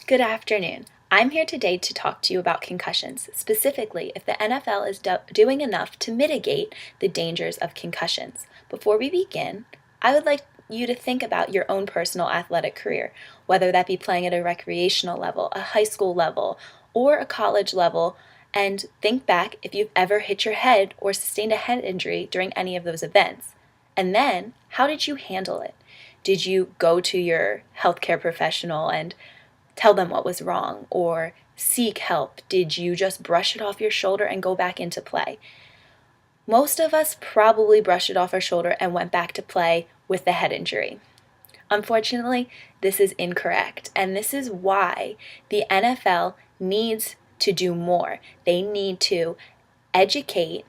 Good afternoon. I'm here today to talk to you about concussions, specifically if the NFL is doing enough to mitigate the dangers of concussions. Before we begin, I would like you to think about your own personal athletic career, whether that be playing at a recreational level, a high school level, or a college level, and think back if you've ever hit your head or sustained a head injury during any of those events. And then, how did you handle it? Did you go to your healthcare professional and tell them what was wrong or seek help? Did you just brush it off your shoulder and go back into play? Most of us probably brushed it off our shoulder and went back to play with the head injury. Unfortunately, this is incorrect, and this is why the NFL needs to do more. They need to educate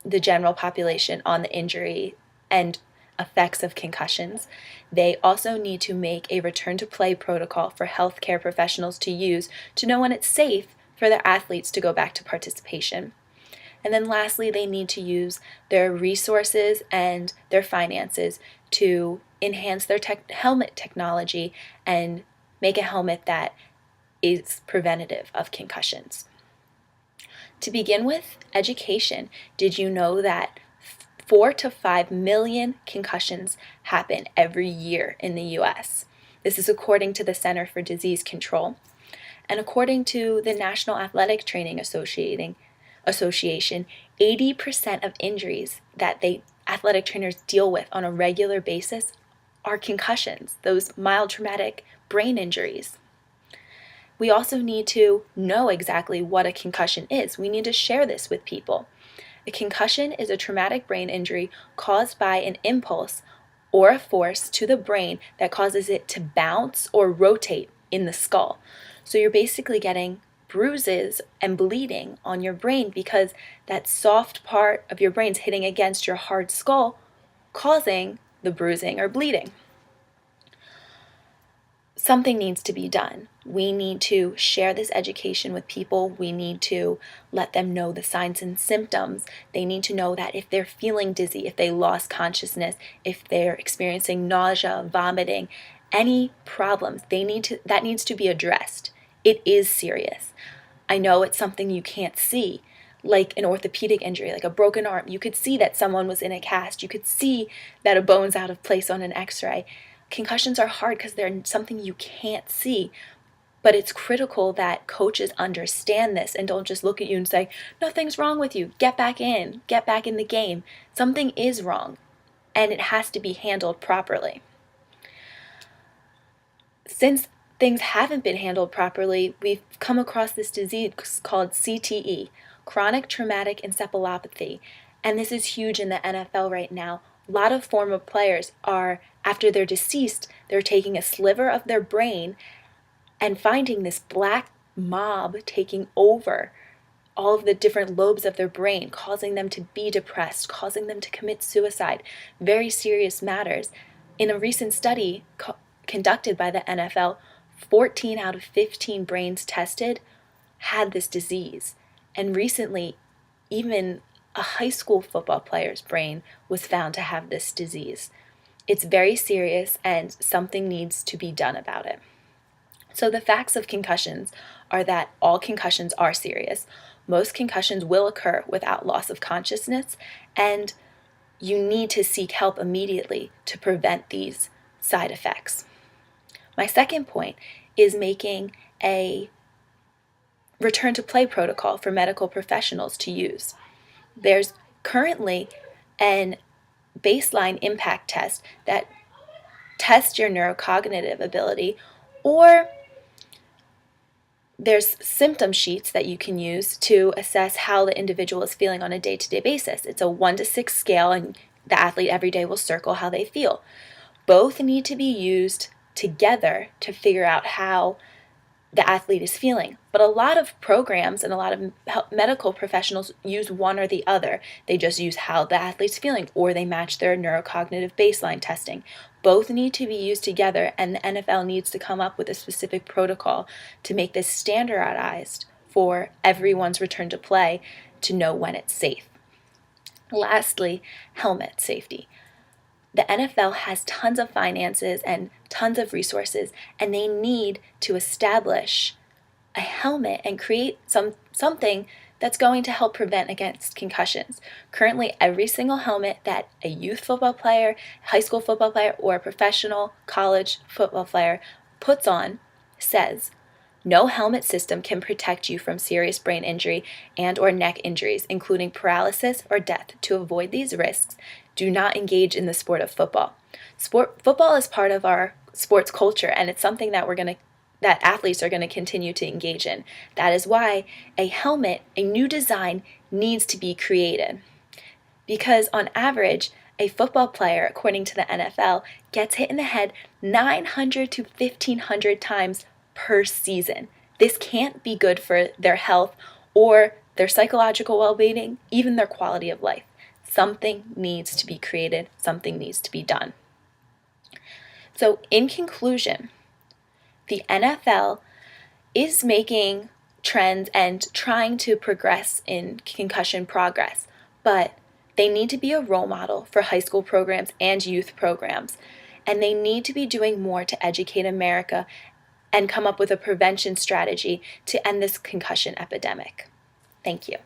the general population on the injury and effects of concussions. They also need to make a return to play protocol for healthcare professionals to use to know when it's safe for their athletes to go back to participation. And then lastly, they need to use their resources and their finances to enhance their helmet technology and make a helmet that is preventative of concussions. To begin with, education. Did you know that 4 to 5 million concussions happen every year in the US? This is according to the Center for Disease Control. And according to the National Athletic Training Association, 80% of injuries that athletic trainers deal with on a regular basis are concussions, those mild traumatic brain injuries. We also need to know exactly what a concussion is. We need to share this with people. A concussion is a traumatic brain injury caused by an impulse or a force to the brain that causes it to bounce or rotate in the skull. So you're basically getting bruises and bleeding on your brain because that soft part of your brain's hitting against your hard skull, causing the bruising or bleeding. Something needs to be done. We need to share this education with people. We need to let them know the signs and symptoms. They need to know that if they're feeling dizzy, if they lost consciousness, if they're experiencing nausea, vomiting, any problems, that needs to be addressed. It is serious. I know it's something you can't see, like an orthopedic injury, like a broken arm. You could see that someone was in a cast. You could see that a bone's out of place on an x-ray. Concussions are hard because they're something you can't see, but it's critical that coaches understand this and don't just look at you and say, nothing's wrong with you, get back in the game. Something is wrong, and it has to be handled properly. Since things haven't been handled properly, we've come across this disease called CTE, chronic traumatic encephalopathy, and this is huge in the NFL right now. A lot of former players are, after they're deceased, they're taking a sliver of their brain and finding this black mob taking over all of the different lobes of their brain, causing them to be depressed, causing them to commit suicide. Very serious matters. In a recent study conducted by the NFL, 14 out of 15 brains tested had this disease. And recently, even a high school football player's brain was found to have this disease. It's very serious and something needs to be done about it. So the facts of concussions are that all concussions are serious. Most concussions will occur without loss of consciousness, and you need to seek help immediately to prevent these side effects. My second point is making a return to play protocol for medical professionals to use. There's currently an baseline impact test that tests your neurocognitive ability, or there's symptom sheets that you can use to assess how the individual is feeling on a day-to-day basis. It's a 1 to 6 scale, and the athlete every day will circle how they feel. Both need to be used together to figure out how the athlete is feeling. But a lot of programs and a lot of medical professionals use one or the other. They just use how the athlete's feeling, or they match their neurocognitive baseline testing. Both need to be used together, and the NFL needs to come up with a specific protocol to make this standardized for everyone's return to play to know when it's safe. Lastly, helmet safety. the NFL has tons of finances and tons of resources, and they need to establish a helmet and create something that's going to help prevent against concussions. Currently, every single helmet that a youth football player, high school football player, or a professional college football player puts on says, no helmet system can protect you from serious brain injury and or neck injuries, including paralysis or death. To avoid these risks, do not engage in the sport of football. Football is part of our sports culture, and it's something that athletes are going to continue to engage in. That is why a helmet, a new design, needs to be created. Because on average, a football player, according to the NFL, gets hit in the head 900 to 1,500 times per season. This can't be good for their health or their psychological well-being, even their quality of life. Something needs to be created, something needs to be done. So in conclusion, the NFL is making trends and trying to progress in concussion progress, but they need to be a role model for high school programs and youth programs, and they need to be doing more to educate America and come up with a prevention strategy to end this concussion epidemic. Thank you.